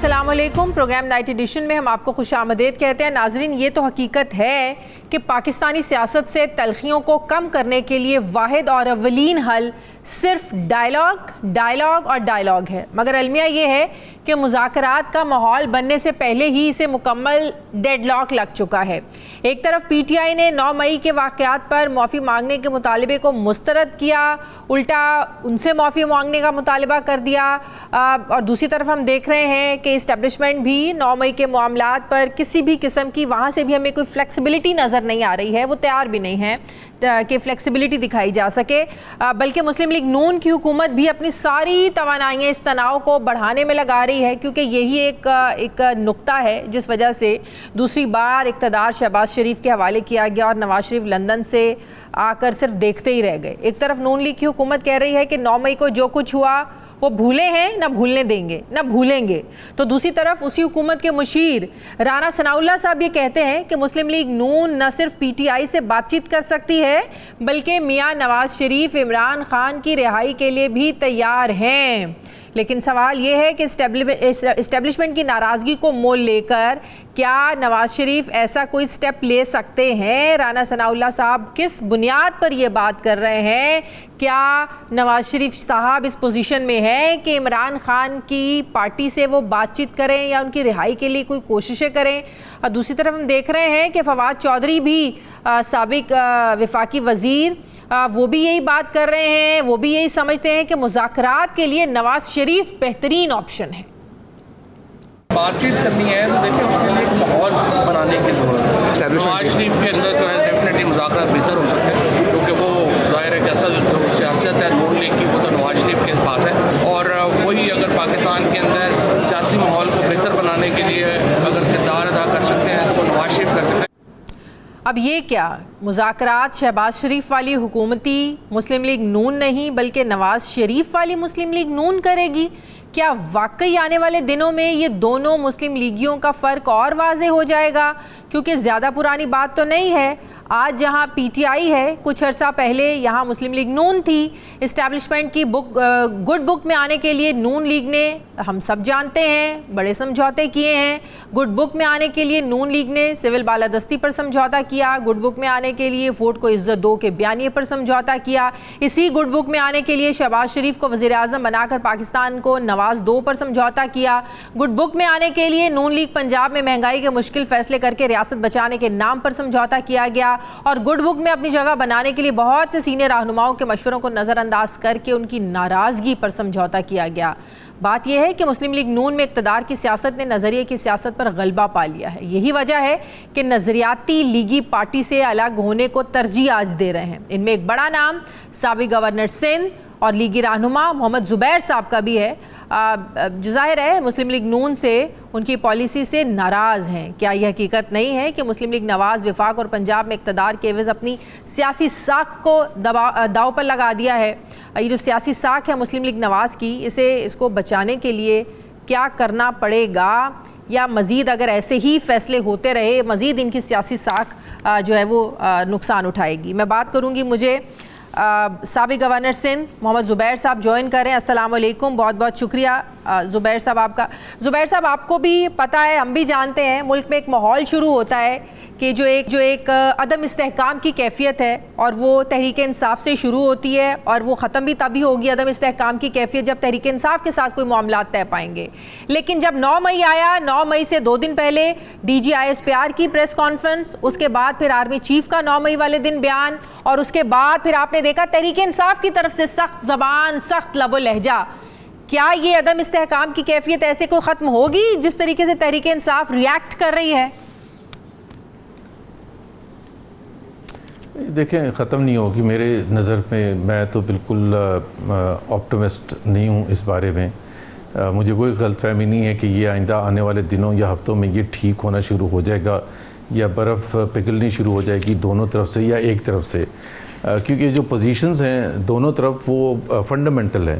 अस्सलाम वालेकुम। Programme night addition में हम आपको खुशामदीद कहते हैं। नाजरीन, ये तो हकीकत है कि पाकिस्तानी सियासत से तलखियों को कम करने के लिए वाहिद और अवलीन हल सिर्फ डायलॉग और डायलॉग है, मगर अलमिया ये है कि मुज़ाकरात का माहौल बनने से पहले ही इसे मुकम्मल डेडलॉक लग चुका है। एक तरफ PTI ने 9 मई के वाक़यात पर माफ़ी मांगने के मुतालबे को मुस्तरद किया, उल्टा उनसे माफ़ी मांगने का मुतालबा कर दिया, और दूसरी तरफ हम देख रहे हैं कि इस्टेब्लिशमेंट भी 9 मई के मामलात पर किसी भी किस्म की वहाँ से भी हमें कोई फ्लेक्सिबिलिटी नज़र नहीं आ रही है, वो तैयार भी नहीं है कि फ्लेक्सिबिलिटी दिखाई जा सके, बल्कि मुस्लिम लीग नून की हुकूमत भी अपनी सारी तवानाइयाँ इस तनाव को बढ़ाने में लगा रही है, क्योंकि यही एक नुक्ता है जिस वजह से दूसरी बार इक़्तिदार शहबाज शरीफ के हवाले किया गया और नवाज शरीफ लंदन से आकर सिर्फ देखते ही रह गए। एक तरफ नून लीग की हुकूमत कह रही है कि 9 मई को जो कुछ हुआ वो भूले हैं, ना भूलने देंगे, ना भूलेंगे, तो दूसरी तरफ उसी हुकूमत के मुशीर राना सनाउल्लाह साहब ये कहते हैं कि मुस्लिम लीग नून न सिर्फ PTI से बातचीत कर सकती है बल्कि मियाँ नवाज शरीफ इमरान खान की रिहाई के लिए भी तैयार हैं। लेकिन सवाल ये है कि इस्टेब्लिशमेंट की नाराज़गी को मोल लेकर क्या नवाज शरीफ ऐसा कोई स्टेप ले सकते हैं? राना सनाउल्लाह साहब किस बुनियाद पर ये बात कर रहे हैं? क्या नवाज शरीफ साहब इस पोजीशन में हैं कि इमरान खान की पार्टी से वो बातचीत करें या उनकी रिहाई के लिए कोई कोशिशें करें? और दूसरी तरफ हम देख रहे हैं कि फवाद चौधरी भी साबिक वफाकी वज़ीर वो भी यही बात कर रहे हैं, वो भी यही समझते हैं कि मुज़ाकरात के लिए नवाज शरीफ बेहतरीन ऑप्शन है। बातचीत करनी है तो देखिए उसके लिए एक माहौल बनाने की ज़रूरत है। नवाज शरीफ के अंदर जो है डेफिनेटली मुज़ाकरात बेहतर हो सकते हैं, क्योंकि वो ज़ाहिर है कि असल जो सियासत है नून लीग की वो तो नवाज शरीफ के पास है, और वही अगर पाकिस्तान के अंदर सियासी माहौल को बेहतर बनाने के लिए अगर किरदार अदा कर सकते हैं तो वो नवाज शरीफ कर सकते हैं। अब ये क्या मुज़ाकरात शहबाज शरीफ वाली हुकूमती मुस्लिम लीग नून नहीं बल्कि नवाज शरीफ वाली मुस्लिम लीग नून करेगी? क्या वाकई आने वाले दिनों में ये दोनों मुस्लिम लीगियों का फ़र्क और वाज़े हो जाएगा? क्योंकि ज़्यादा पुरानी बात तो नहीं है, आज जहां PTI है, कुछ अर्सा पहले यहाँ मुस्लिम लीग नून थी। इस्टेब्लिशमेंट की गुड बुक में आने के लिए नून लीग ने, हम सब जानते हैं, बड़े समझौते किए हैं। गुड बुक में आने के लिए नून लीग ने सिविल बालादस्ती पर समझौता किया, गुड बुक में आने के लिए वोट को इज्जत दो के बयानिए पर समझौता किया, इसी गुड बुक में आने के लिए शहबाज शरीफ को वज़ीर आज़म बनाकर पाकिस्तान को नवाज 2 पर समझौता किया, गुड बुक में आने के लिए नून लीग पंजाब में महंगाई के मुश्किल फैसले करके रियासत बचाने के नाम पर समझौता किया गया, और गुड बुक में अपनी जगह बनाने के लिए बहुत से सीनियर रहनुमाओं के मशवरों को नज़रअंदाज करके उनकी नाराज़गी पर समझौता किया गया। बात यह है कि मुस्लिम लीग नून में इक़्तिदार की सियासत ने नज़रिए की सियासत पर गलबा पा लिया है। यही वजह है कि नज़रियाती लीगी पार्टी से अलग होने को तरजीह आज दे रहे हैं। इनमें एक बड़ा नाम साबिक गवर्नर सिंध और लीगी रहनुमा मोहम्मद ज़ुबैर साहब का भी है, जो ज़ाहिर है मुस्लिम लीग नून से उनकी पॉलिसी से नाराज़ हैं। क्या यह हकीकत नहीं है कि मुस्लिम लीग नवाज़ वफाक और पंजाब में इक़्तिदार के एवज़ अपनी सियासी साख को दाव पर लगा दिया है? ये जो सियासी साख है मुस्लिम लीग नवाज़ की, इसको बचाने के लिए क्या करना पड़ेगा, या मज़ीद अगर ऐसे ही फ़ैसले होते रहे मज़ीद इनकी सियासी साख जो है वो नुकसान उठाएगी? मैं बात करूँगी, मुझे साबिक गवर्नर सिंध मोहम्मद ज़ुबैर साहब ज्वाइन करें। अस्सलाम वालेकुम, बहुत बहुत शुक्रिया ज़ुबैर साहब आपका। ज़ुबैर साहब, आपको भी पता है, हम भी जानते हैं, मुल्क में एक माहौल शुरू होता है कि जो एक अदम इस्तेहकाम की कैफियत है, और वो तहरीक इंसाफ से शुरू होती है और वो ख़त्म भी तभी होगी अदम इस्तेहकाम की कैफियत जब तहरीक इंसाफ के साथ कोई मामलात तय पाएंगे। लेकिन जब 9 मई आया, 9 मई से 2 दिन पहले DG ISPR की प्रेस कॉन्फ्रेंस, उसके बाद फिर आर्मी चीफ का 9 मई वाले दिन बयान, और उसके बाद फिर आपने देखा तहरीक इंसाफ की तरफ से सख्त ज़बान, सख्त लबो लहजा। क्या ये अदम इस्तेहकाम की कैफियत ऐसे को ख़त्म होगी जिस तरीके से तहरीक इंसाफ रिएक्ट कर रही है? देखें, ख़त्म नहीं होगी मेरे नज़र में। मैं तो बिल्कुल ऑप्टिमिस्ट नहीं हूँ इस बारे में। मुझे कोई गलतफहमी नहीं है कि ये आइंदा आने वाले दिनों या हफ्तों में ये ठीक होना शुरू हो जाएगा या बर्फ़ पिघलनी शुरू हो जाएगी दोनों तरफ से या एक तरफ से, क्योंकि जो पोजीशंस हैं दोनों तरफ वो फंडामेंटल है।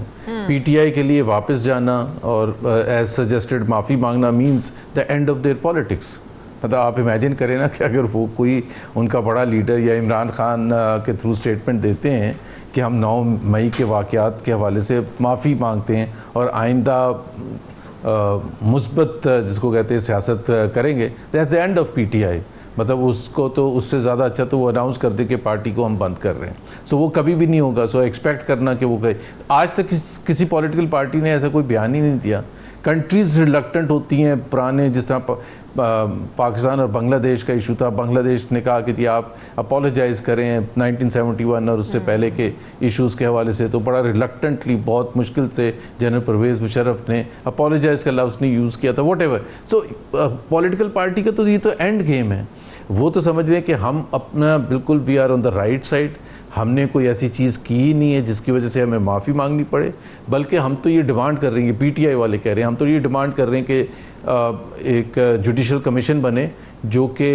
PTI के लिए वापस जाना और एज सजेस्टेड माफ़ी मांगना means the end of their politics. मतलब आप इमेजिन करें ना कि अगर वो कोई उनका बड़ा लीडर या इमरान खान के थ्रू स्टेटमेंट देते हैं कि हम 9 मई के वाक़यात के हवाले से माफ़ी मांगते हैं और आइंदा मुस्बत जिसको कहते हैं सियासत करेंगे, that's the end of PTI. मतलब उसको तो उससे ज़्यादा अच्छा तो वो अनाउंस कर दे कि पार्टी को हम बंद कर रहे हैं। सो वो कभी भी नहीं होगा। सो एक्सपेक्ट करना कि वो कहे, आज तक किसी पॉलिटिकल पार्टी ने ऐसा कोई बयान ही नहीं दिया। कंट्रीज रिलक्टेंट होती हैं, पुराने जिस तरह पाकिस्तान और बांग्लादेश का इशू था, बांग्लादेश ने कहा कि जी आप अपोलोजाइज़ करें 1971 और उससे पहले के इश्यूज़ के हवाले से, तो बड़ा रिलक्टेंटली बहुत मुश्किल से जनरल परवेज़ मुशर्रफ ने अपोलोजाइज़ का लफ्ज़ नहीं यूज़ किया था, व्हाटएवर। सो पॉलिटिकल पार्टी का तो ये तो एंड गेम है। वो तो समझ रहे हैं कि हम अपना बिल्कुल we are on the right side, हमने कोई ऐसी चीज़ की ही नहीं है जिसकी वजह से हमें माफ़ी मांगनी पड़े, बल्कि हम तो ये डिमांड कर रहे हैं, पीटीआई वाले कह रहे हैं, हम तो ये डिमांड कर रहे हैं कि एक जुडिशल कमीशन बने जो कि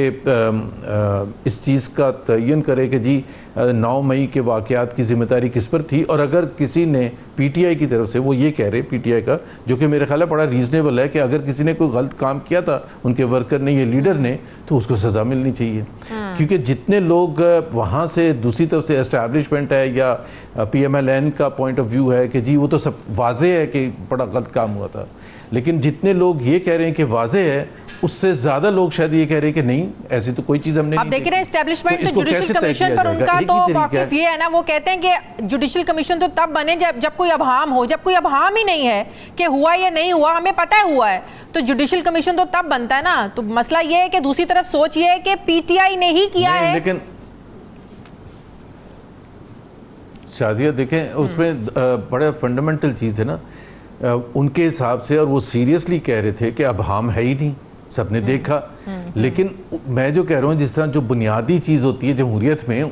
इस चीज़ का तयन करे कि जी 9 मई के वाक़यात की ज़िम्मेदारी किस पर थी। और अगर किसी ने पीटीआई की तरफ से, वो ये कह रहे पीटीआई का, जो कि मेरे ख्याल है बड़ा रीज़नेबल है, कि अगर किसी ने कोई गलत काम किया था उनके वर्कर ने, ये लीडर ने, तो उसको सज़ा मिलनी चाहिए। क्योंकि जितने लोग वहाँ से दूसरी तरफ से एस्टैब्लिशमेंट है या PMLN का पॉइंट ऑफ व्यू है कि जी वो तो सब वाज़े है कि बड़ा गलत काम हुआ था, लेकिन जितने लोग ये कह रहे हैं कि वाज़े है, उससे ज़्यादा लोग शायद ये कह रहे हैं कि नहीं, ऐसी तो कोई चीज़ हमने आप देख रहे हैं एस्टैब्लिशमेंट तो जुडिशल कमीशन पर उनका तो वाकिफ ये है ना, वो कहते हैं कि जुडिशल कमीशन तो तब बने जब कोई अबहाम हो। जब कोई अबहाम ही नहीं है कि हुआ या नहीं हुआ, हमें पता है हुआ है, तो जुडिशल कमीशन तो तब बनता है ना। तो मसला ये है कि दूसरी तरफ सोच ये है कि पीटीआई ने ही किया है। लेकिन शादिया देखें, उसमें बड़ा फंडामेंटल चीज़ है ना उनके हिसाब से, और वो सीरियसली कह रहे थे कि अबहाम है ही नहीं, सबने देखा। लेकिन मैं जो कह रहा हूँ, जिस तरह जो बुनियादी चीज़ होती है जमहूरियत में,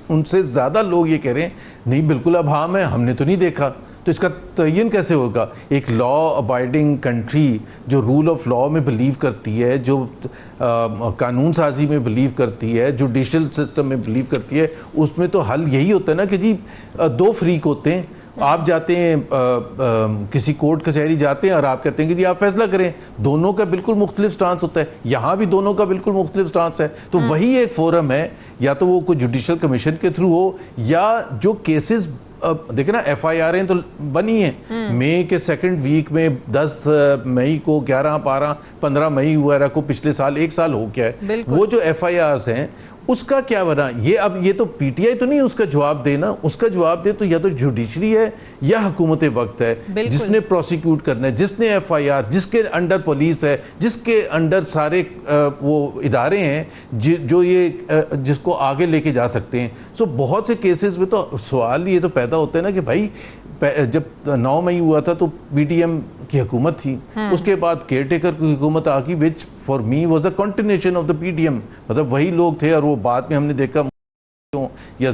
उनसे ज़्यादा लोग ये कह रहे हैं नहीं बिल्कुल अबहाम है, हमने तो नहीं देखा। तो इसका तयन कैसे होगा? एक लॉ अबाइडिंग कंट्री जो रूल ऑफ लॉ में बिलीव करती है, जो कानून साजी में बिलीव करती है, जुडिशल सिस्टम में बिलीव करती है, उसमें तो हल यही होता है ना कि जी 2 फरीक होते हैं। आप जाते हैं किसी कोर्ट कचहरी जाते हैं और आप कहते हैं कि जी आप फैसला करें, दोनों का बिल्कुल मुख्तलिफ स्टांस होता है। यहाँ भी दोनों का बिल्कुल मुख्तलिफ स्टांस है। तो वही एक फोरम है, या तो वो कोई जुडिशल कमीशन के थ्रू हो, या जो केसेस देखे ना FIR तो बनी है मई के 2nd वीक में, 10 मई को, 11, 12, 15 मई वगैरह को, पिछले साल 1 साल हो गया है। वो जो FIRs हैं उसका क्या बना? ये अब ये तो पीटीआई तो नहीं उसका जवाब देना, उसका जवाब दे तो या तो जुडिशरी है या हुकूमत वक्त है, जिसने प्रोसिक्यूट करना है, जिसने FIR, जिसके अंडर पुलिस है, जिसके अंडर सारे वो इदारे हैं जो ये जिसको आगे लेके जा सकते हैं। सो बहुत से केसेस में तो सवाल ये तो पैदा होता है ना कि भाई जब 9 मई हुआ था तो PDM की हुकूमत थी, उसके बाद केयरटेकर की हुकूमत आ गई, which for me was a continuation of the PDM। मतलब वही लोग थे, और वो बाद में हमने देखा या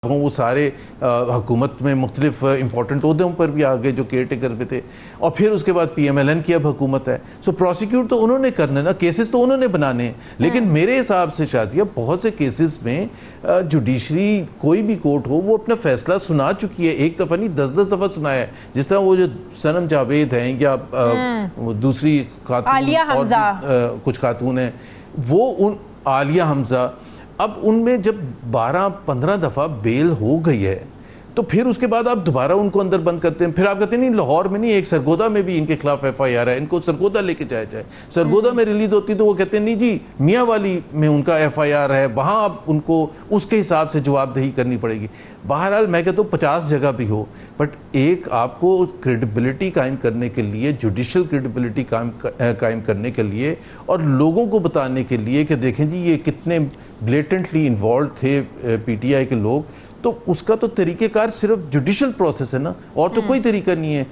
वो सारे हुकूमत में मुख्तलिफ इंपॉर्टेंट ओहदों पर भी आ गए जो केयर टेकर पे थे, और फिर उसके बाद PMLN की अब हुकूमत है। सो प्रोसिक्यूट तो उन्होंने करना ना, केसेस तो उन्होंने बनाने हैं। लेकिन मेरे हिसाब से शादिया बहुत से केसेस में जुडिशरी कोई भी कोर्ट हो वो अपना फैसला सुना चुकी है, एक दफ़ा नहीं 10-10 दफ़ा सुनाया है। जिस तरह वो जो सनम जावेद हैं या दूसरी खातून आलिया हमजा, कुछ खातून हैं, वो उन आलिया हमजा, अब उनमें जब 12-15 दफ़ा बेल हो गई है तो फिर उसके बाद आप दोबारा उनको अंदर बंद करते हैं। फिर आप कहते हैं नहीं लाहौर में नहीं, एक सरगोदा में भी इनके खिलाफ FIR है, इनको सरगोदा लेके जाया जाए। सरगोदा में रिलीज होती तो वो कहते हैं नहीं जी मियाँ वाली में उनका FIR है, वहाँ आप उनको उसके हिसाब से जवाबदेही करनी पड़ेगी। बहरहाल मैं कहता हूँ 50 जगह भी हो, बट एक आपको क्रेडिबिलिटी कायम करने के लिए, जुडिशल क्रेडिबिलिटी कायम करने के लिए, और लोगों को बताने के लिए कि देखें जी ये कितने ब्लेटेंटली इन्वॉल्व थे PTI के लोग, तो उसका तो तरीक़ेकार सिर्फ जुडिशल प्रोसेस है ना, और तो कोई तरीका नहीं है।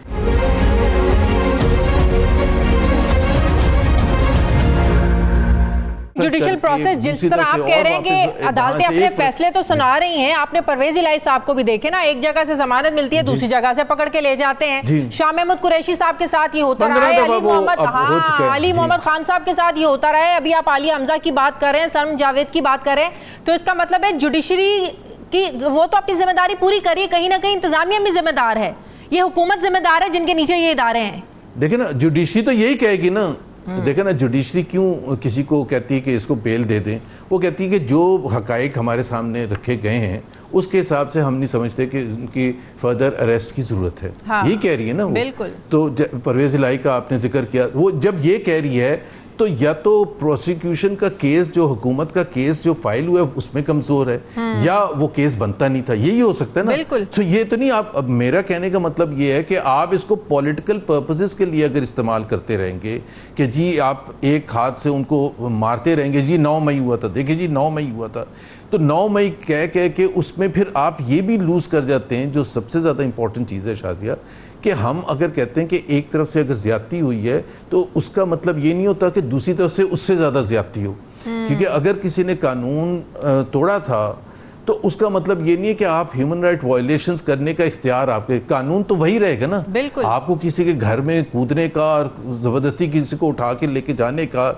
जुडिशल प्रोसेस जिस तरह आप कह रहे हैं कि अदालतें अपने फैसले तो सुना रही हैं, आपने परवेज इलाही साहब को भी देखे ना, एक जगह से जमानत मिलती है, दूसरी जगह से पकड़ के ले जाते हैं। शाह महमूद कुरैशी साहब के साथ ये होता रहा है, अली मोहम्मद खान साहब के साथ ये होता रहा है, अभी आप आलिया हमजा की बात कर रहे हैं, सनम जावेद की बात कर रहे हैं। तो इसका मतलब है जुडिशरी कि वो तो अपनी जिम्मेदारी पूरी करिए, कहीं ना कहीं इंतजामिया भी जिम्मेदार है, ये हुकूमत जिम्मेदार है जिनके नीचे ये इदारे हैं। देखिए ना, जुडिशरी तो यही कहेगी ना देखें ना, जुडिशरी क्यों किसी को कहती है कि इसको बेल दे दें? वो कहती है कि जो हकाइक हमारे सामने रखे गए हैं उसके हिसाब से हम नहीं समझते कि उनकी फर्दर अरेस्ट की ज़रूरत है। हाँ, यही कह रही है ना वो। बिल्कुल। तो परवेज़ इलाही का आपने जिक्र किया, वो जब ये कह रही है तो या तो प्रोसिक्यूशन का केस, जो हुकूमत का केस जो फाइल हुआ है उसमें कमज़ोर है, या वो केस बनता नहीं था, यही हो सकता है ना। बिल्कुल। तो ये तो नहीं, आप, अब मेरा कहने का मतलब ये है कि आप इसको पॉलिटिकल पर्पसेस के लिए अगर इस्तेमाल करते रहेंगे कि जी आप एक हाथ से उनको मारते रहेंगे, जी 9 मई हुआ था, देखिए जी 9 मई हुआ था, तो 9 मई कह के उसमें फिर आप ये भी लूज़ कर जाते हैं, जो सबसे ज़्यादा इंपॉर्टेंट चीज़ है शाजिया, कि हम अगर कहते हैं कि एक तरफ से अगर ज्यादती हुई है तो उसका मतलब ये नहीं होता कि दूसरी तरफ से उससे ज़्यादा ज्यादती हो। क्योंकि अगर किसी ने कानून तोड़ा था तो उसका मतलब ये नहीं है कि आप ह्यूमन राइट वायलेशंस करने का इख्तियार, आपके कानून तो वही रहेगा ना। बिल्कुल। आपको किसी के घर में कूदने का और ज़बरदस्ती किसी को उठा के लेके जाने का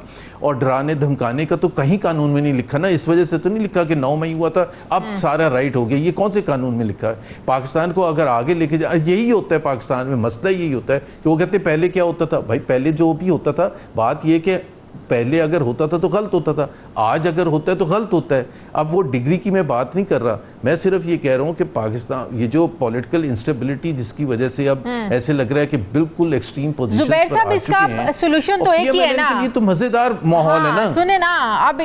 और डराने धमकाने का तो कहीं कानून में नहीं लिखा ना। इस वजह से तो नहीं लिखा कि 9 मई हुआ था अब सारा राइट हो गया, ये कौन से कानून में लिखा है? पाकिस्तान को अगर आगे लेके जा, यही होता है पाकिस्तान में, मसला यही होता है कि वो कहते हैं पहले क्या होता था। भाई पहले जो भी होता था, बात ये कि पहले अगर होता था तो गलत होता था, आज अगर होता है तो गलत होता है। अब वो डिग्री की मैं बात नहीं कर रहा, मैं सिर्फ ये कह रहा हूँ कि पाकिस्तान ये जो पॉलिटिकल इंस्टेबिलिटी जिसकी वजह से अब ऐसे लग रहा है कि बिल्कुल एक्सट्रीम पोजीशन जुबैर साहब, इसका सोल्यूशन तो एक ही है ना। ये तो मजेदार माहौल है ना। सुने ना, अब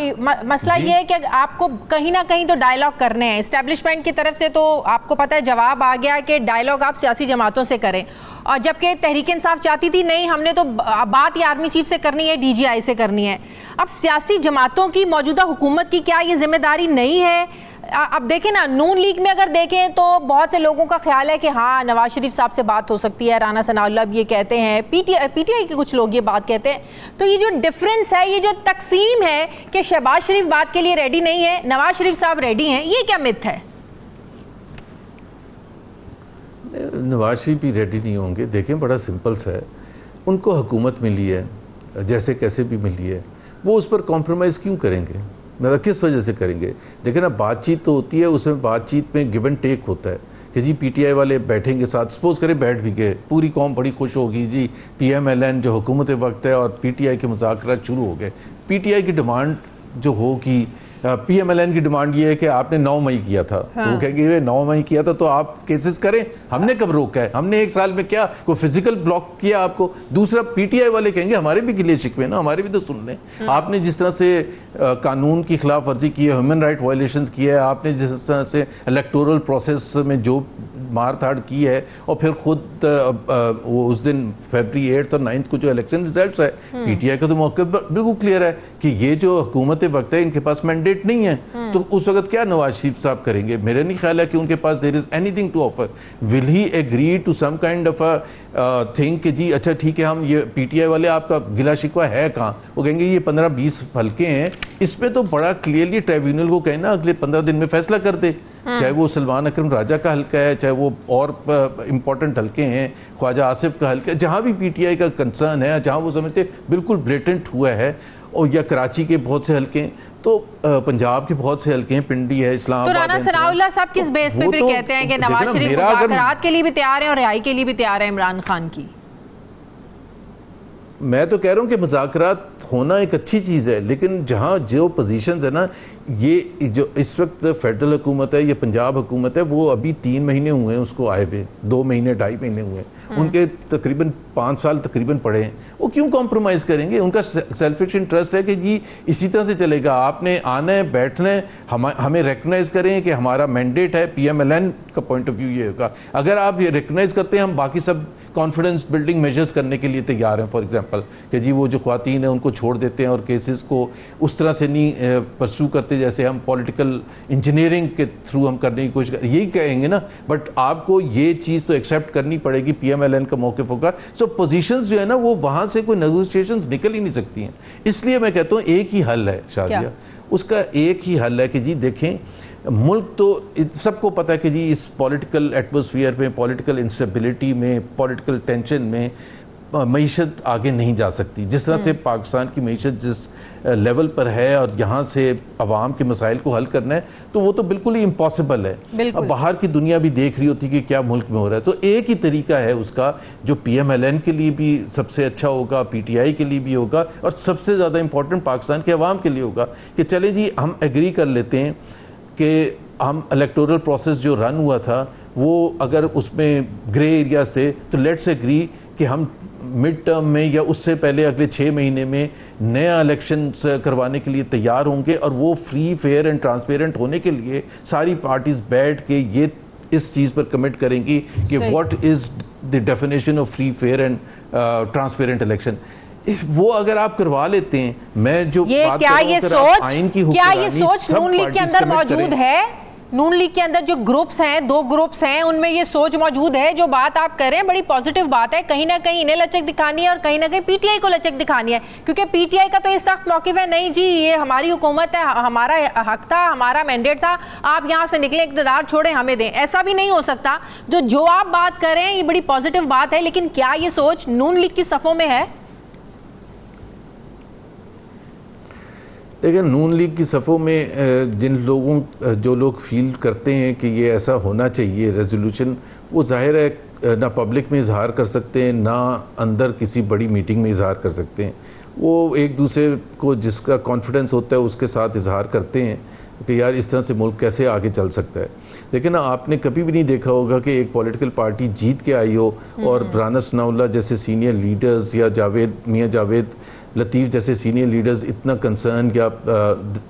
मसला ये है कि आपको कहीं ना कहीं तो डायलॉग करने हैं एस्टेब्लिशमेंट की तरफ से, तो आपको पता है जवाब आ गया कि डायलॉग आप सियासी जमातों से करें, और जबकि तहरीक इंसाफ चाहती थी नहीं हमने तो बात ये आर्मी चीफ से करनी है, DGI से करनी है। अब सियासी जमातों की मौजूदा हुकूमत की क्या ये जिम्मेदारी नहीं है? अब देखें ना, नून लीग में अगर देखें तो बहुत से लोगों का ख्याल है कि हाँ नवाज शरीफ साहब से बात हो सकती है, राना सनाउल्लाह भी ये कहते हैं, PTI के कुछ लोग ये बात कहते हैं। तो ये जो डिफरेंस है, ये जो तकसीम है कि शहबाज शरीफ बात के लिए रेडी नहीं है, नवाज शरीफ साहब रेडी हैं, ये क्या मिथ है? नवाज शरीफ भी रेडी नहीं होंगे। देखें बड़ा सिंपल सा है, उनको हुकूमत मिली है, जैसे कैसे भी मिली है, वो उस पर कॉम्प्रोमाइज़ क्यों करेंगे? मतलब किस वजह से करेंगे? देखिए ना, बातचीत तो होती है, उसमें बातचीत में गिव एंड टेक होता है कि जी PTI वाले बैठेंगे साथ, सपोज करें बैठ भी गए, पूरी कौम बड़ी खुश होगी जी PMLN जो हुकूमत वक्त है और PTI के मुज़ाकरात शुरू हो गए। PTI की डिमांड जो होगी, PMLN की डिमांड ये है कि आपने 9 मई किया था, हाँ। तो वो कहेंगे 9 मई किया था तो आप केसेस करें, हमने कब रोका है? हमने एक साल में क्या कोई फिजिकल ब्लॉक किया आपको? दूसरा PTI वाले कहेंगे हमारे भी गिले शिकवे ना, हमारे भी तो सुन लें। आपने जिस तरह से कानून की खिलाफ वर्जी की है, ह्यूमन राइट वायलेशंस की है, आपने जिस तरह से इलेक्टोरल प्रोसेस में जो मार धाड़ की है, और फिर खुद वो उस दिन फरवरी 8 और 9 को जो इलेक्शन रिजल्ट्स है, PTI का तो मौका बिल्कुल क्लियर है कि ये जो हुकूमत वक्त है इनके पास मैंडेट नहीं है। तो उस वक्त क्या नवाज शरीफ साहब करेंगे? मेरा नहीं ख्याल है कि उनके पास there is anything to offer. Will he agree to some kind of a thing कि जी अच्छा ठीक है, हम ये PTI वाले आपका गिला शिकवा है कहाँ? वो कहेंगे ये 15-20 हल्के हैं, इसमें तो बड़ा क्लियरली ट्राइब्यूनल को कहना अगले 15 दिन में फैसला कर दे, चाहे वो सलमान अकरम राजा का हल्का है, चाहे वो और इम्पोर्टेंट हल्के हैं, ख्वाजा आसिफ का हल्का है, जहाँ भी PTI का कंसर्न है, जहाँ वो समझते बिल्कुल ब्लेटेंट हुआ है, और या कराची के बहुत से हल्के हैं, तो पंजाब के बहुत से हल्के हैं, पिंडी है, इस्लामाबाद। तो राना सनाउल्लाह साहब किस बेस पे फिर कहते हैं कि नवाज शरीफ मुज़ाकरात के लिए भी तैयार हैं और रिहाई के लिए भी तैयार है इमरान खान की? मैं तो कह रहा हूँ कि मुज़ाकरात होना एक अच्छी चीज़ है, लेकिन जहाँ जो पोजीशंस है ना, ये जो इस वक्त फेडरल हुकूमत है, ये पंजाब हुकूमत है, वो अभी 3 महीने हुए हैं उसको आए हुए, 2 महीने 2.5 महीने हुए हैं, उनके तकरीबन 5 साल तकरीबन पड़े हैं। वो क्यों कॉम्प्रोमाइज़ करेंगे? उनका सेल्फिश इंटरेस्ट है कि जी इसी तरह से चलेगा, आपने आना है, बैठना है, हमें रिकग्नाइज़ करें कि हमारा मैंडेट है। PMLN का पॉइंट ऑफ व्यू ये होगा, अगर आप ये रिकग्नाइज़ करते हैं, हम बाकी सब कॉन्फिडेंस बिल्डिंग मेजर्स करने के लिए तैयार हैं। फॉर एग्जांपल कि जी वो जो ख्वातीन हैं उनको छोड़ देते हैं और केसेस को उस तरह से नहीं परस्यू करते जैसे हम पॉलिटिकल इंजीनियरिंग के थ्रू हम करने की कोशिश कर, यही कहेंगे ना। बट आपको ये चीज़ तो एक्सेप्ट करनी पड़ेगी, PMLN का मौक़िफ़ होगा। सो पोजीशंस जो है ना, वो वहाँ से कोई नेगोशिएशंस निकल ही नहीं सकती हैं। इसलिए मैं कहता हूँ एक ही हल है शादिया, उसका एक ही हल है कि जी देखें, मुल्क तो सबको पता है कि जी इस पॉलिटिकल एटमॉस्फेयर में, पॉलिटिकल इंस्टेबिलिटी में, पॉलिटिकल टेंशन में मईशत आगे नहीं जा सकती। जिस तरह से पाकिस्तान की मईशत जिस लेवल पर है और यहाँ से अवाम के मसाइल को हल करना है, तो वो तो बिल्कुल ही इम्पॉसिबल है। अब बाहर की दुनिया भी देख रही होती कि क्या मुल्क में हो रहा है, तो एक ही तरीका है उसका जो PMLN के लिए भी सबसे अच्छा होगा, PTI के लिए भी होगा, और सबसे ज़्यादा इंपॉर्टेंट पाकिस्तान के अवाम के लिए होगा कि चले जी हम एग्री कर लेते हैं कि हम इलेक्टोरल प्रोसेस जो रन हुआ था वो अगर उसमें ग्रे एरिया से, तो लेट्स एग्री कि हम मिड टर्म में या उससे पहले अगले 6 महीने में नया इलेक्शन करवाने के लिए तैयार होंगे, और वो फ्री फेयर एंड ट्रांसपेरेंट होने के लिए सारी पार्टीज बैठ के ये इस चीज़ पर कमिट करेंगी कि what is the definition of free fair and transparent election. वो अगर आप करवा लेते हैं, मैं जो बात कर रहा हूं, आइन की क्या ये सोच नून लीग के अंदर मौजूद है? नून लीग के अंदर जो ग्रुप्स हैं, 2 ग्रुप्स हैं, उनमें ये सोच मौजूद है? जो बात आप कर रहे हैं बड़ी पॉजिटिव बात है, कहीं ना कहीं इन्हें लचक दिखानी है और कहीं ना कहीं PTI को लचक दिखानी है, क्योंकि PTI का तो इस सख्त मौक़िफ़ है, नहीं जी ये हमारी हुकूमत है, हमारा हक था, हमारा मैंडेट था, आप यहाँ से निकले, इक़्तिदार छोड़े, हमें दें। ऐसा भी नहीं हो सकता। जो आप बात कर रहे हैं ये बड़ी पॉजिटिव बात है, लेकिन क्या ये सोच नून लीग की सफ़ों में है? लेकिन नून लीग की सफ़ों में जो लोग फील करते हैं कि ये ऐसा होना चाहिए रेजोल्यूशन, वो ज़ाहिर है ना पब्लिक में इजहार कर सकते हैं, ना अंदर किसी बड़ी मीटिंग में इजहार कर सकते हैं। वो एक दूसरे को जिसका कॉन्फिडेंस होता है उसके साथ इजहार करते हैं कि यार इस तरह से मुल्क कैसे आगे चल सकता है। लेकिन आपने कभी भी नहीं देखा होगा कि एक पॉलिटिकल पार्टी जीत के आई हो और राना सनाउल्लाह जैसे सीनियर लीडर्स या मियां जावेद लतीफ़ जैसे सीनियर लीडर्स इतना कंसर्न, या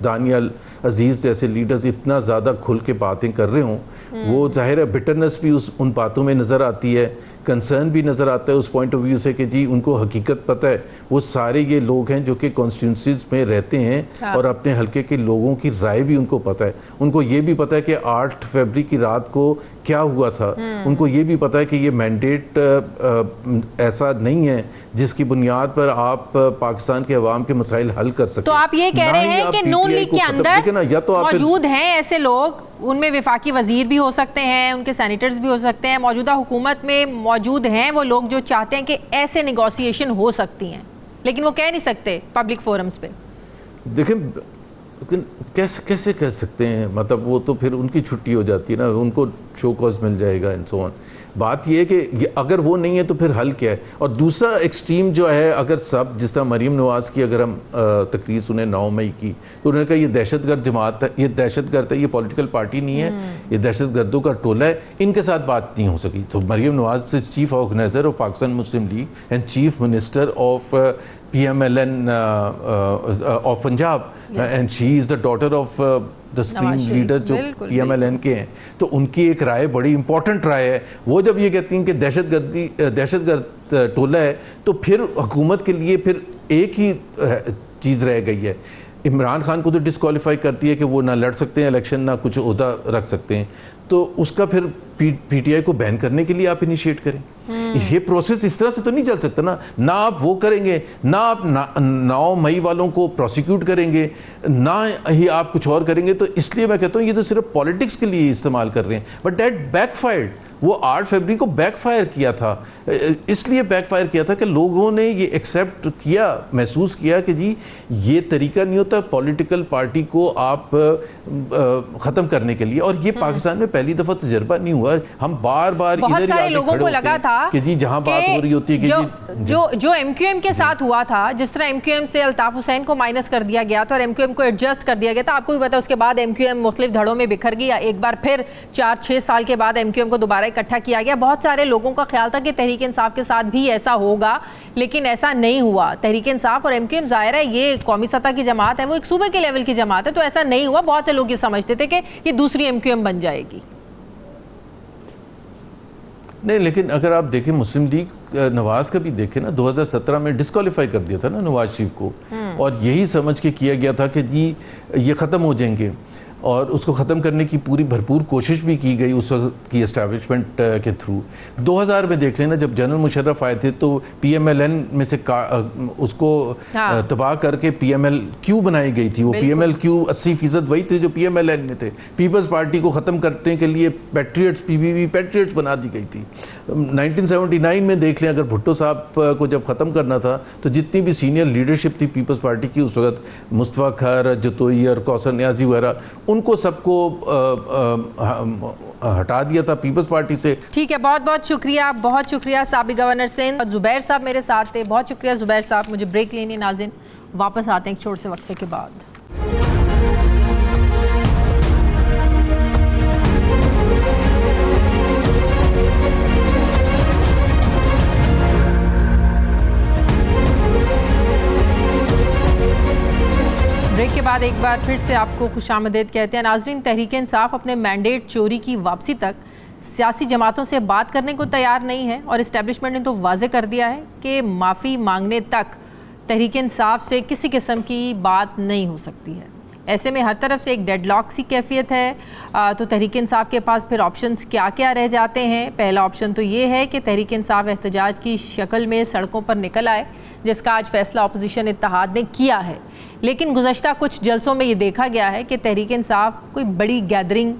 दानियल अजीज़ जैसे लीडर्स इतना ज़्यादा खुल के बातें कर रहे हों। वो ज़ाहिर है बिटरनेस भी उन बातों में नज़र आती है, कंसर्न भी नज़र आता है उस पॉइंट ऑफ व्यू से कि जी उनको हकीकत पता है। वो सारे ये लोग हैं जो कि कॉन्स्टिट्यूंसीज में रहते हैं और अपने हल्के के लोगों की राय भी उनको पता है। उनको ये भी पता है कि 8 फरवरी की रात को क्या हुआ था। उनको ये भी पता है कि ये मैंडेट ऐसा नहीं है जिसकी बुनियाद पर आप पाकिस्तान के अवाम के मसाइल हल कर सकते। तो आप ये कह रहे हैं कि नून लीग के अंदर तो मौजूद हैं ऐसे लोग, उनमें वफाकी वजीर भी हो सकते हैं, उनके सैनिटर्स भी हो सकते हैं, मौजूदा हुकूमत में मौजूद हैं वो लोग जो चाहते हैं कि ऐसे निगोसिएशन हो सकती हैं, लेकिन वो कह नहीं सकते पब्लिक फोरम्स पे। देखें, लेकिन कैसे कह सकते हैं, मतलब वो तो फिर उनकी छुट्टी हो जाती है ना, उनको शो कॉज मिल जाएगा एंड सो ऑन। बात ये है कि अगर वो नहीं है तो फिर हल क्या है। और दूसरा एक्सट्रीम जो है, अगर सब जिस तरह मरीम नवाज़ की अगर हम तकरीर सुने 9 मई की, तो उन्होंने कहा ये दहशतगर्द जमात है, ये दहशतगर्द है, ये पॉलिटिकल पार्टी नहीं है, ये दहशतगर्दों का टोला है, इनके साथ बात नहीं हो सकी। तो मरीम नवाज़ से chief organiser of Pakistan Muslim league and chief minister of PMLN of Punjab, and she is the daughter of the supreme leader जो PMLN के हैं, तो उनकी एक राय बड़ी इंपॉर्टेंट राय है। वो जब ये कहती हैं कि दहशतगर्द टोला है, तो फिर हुकूमत के लिए फिर एक ही चीज़ रह गई है, इमरान खान को तो डिस्क्वालीफाई करती है कि वो ना लड़ सकते हैं इलेक्शन, ना कुछ ओहदा रख सकते हैं, तो उसका फिर PTI को बैन करने के लिए आप इनिशिएट करें। ये प्रोसेस इस तरह से तो नहीं चल सकता ना आप वो करेंगे, ना आप 9 मई वालों को प्रोसिक्यूट करेंगे, ना ही आप कुछ और करेंगे। तो इसलिए मैं कहता हूँ ये तो सिर्फ पॉलिटिक्स के लिए इस्तेमाल कर रहे हैं, बट दैट बैकफायर्ड। वो 8 फरवरी को बैकफायर किया था, इसलिए बैकफायर किया था कि लोगों ने ये एक्सेप्ट किया, महसूस किया कि जी ये तरीका नहीं होता पॉलिटिकल पार्टी को आप ख़त्म करने के लिए। और ये पाकिस्तान में पहली दफ़ा तजर्बा नहीं हुआ। हम बार बार बहुत सारे लोगों को लगा था कि जी जहां बात हो रही होती है कि जो MQM के साथ हुआ था, जिस तरह MQM से अल्ताफ हुसैन को माइनस कर दिया गया था और MQM को एडजस्ट कर दिया गया था, आपको भी पता है उसके बाद MQM मुख्तलिफ धड़ों में बिखर गया। एक बार फिर 4-6 साल के बाद MQM को दोबारा इकट्ठा किया गया। बहुत सारे लोगों का ख्याल था कि तहरीक इंसाफ के साथ भी ऐसा होगा, लेकिन ऐसा नहीं हुआ। तहरीक इंसाफ और MQM ज़ाहिर है ये कौमी सतह की जमात है, वो एक सूबे के लेवल की जमात है, तो ऐसा नहीं हुआ। बहुत से लोग ये समझते थे कि ये दूसरी MQM बन जाएगी। नहीं, लेकिन अगर आप देखें मुस्लिम लीग नवाज का भी देखें ना, 2017 में डिस्क्वालीफाई कर दिया था ना नवाज शरीफ को, और यही समझ के किया गया था कि जी ये ख़त्म हो जाएंगे। और उसको ख़त्म करने की पूरी भरपूर कोशिश भी की गई उस वक्त की एस्टैब्लिशमेंट के थ्रू। 2000 में देख लेना, जब जनरल मुशर्रफ आए थे तो PMLN में से उसको तबाह करके PMLQ बनाई गई थी। वो PMLQ 80% वही थे जो PMLN में थे। पीपल्स पार्टी को ख़त्म करने के लिए पैट्रियट्स, PPP पैट्रियट्स बना दी गई थी। 1979 में देख लें, अगर भुट्टो साहब को जब ख़त्म करना था तो जितनी भी सीनियर लीडरशिप थी पीपल्स पार्टी की उस वक्त, मुस्तफ़ा खैर, जतोई और कौसर न्याजी वगैरह, उनको सबको हटा दिया था पीपल्स पार्टी से। ठीक है, बहुत बहुत शुक्रिया, बहुत शुक्रिया साबिक गवर्नर सिंध। जुबैर साहब मेरे साथ थे, बहुत शुक्रिया जुबैर साहब। मुझे ब्रेक लेनी नाज़रीन, वापस आते हैं एक छोटे से वक्फे के बाद। ब्रेक के बाद एक बार फिर से आपको खुशामदीद कहते हैं। नाज़रीन, तहरीक इंसाफ अपने मैंडेट चोरी की वापसी तक सियासी जमातों से बात करने को तैयार नहीं है और इस्टेब्लिशमेंट ने तो वाज़े कर दिया है कि माफ़ी मांगने तक तहरीक इंसाफ से किसी किस्म की बात नहीं हो सकती है। ऐसे में हर तरफ से एक डेडलॉक सी कैफियत है। तो तहरीक इंसाफ के पास फिर ऑप्शंस क्या क्या रह जाते हैं। पहला ऑप्शन तो ये है कि तहरीक इंसाफ एहतजाज की शक्ल में सड़कों पर निकल आए, जिसका आज फैसला अपोजिशन इत्तेहाद ने किया है। लेकिन गुज़श्ता कुछ जलसों में ये देखा गया है कि तहरीक इंसाफ कोई बड़ी गैदरिंग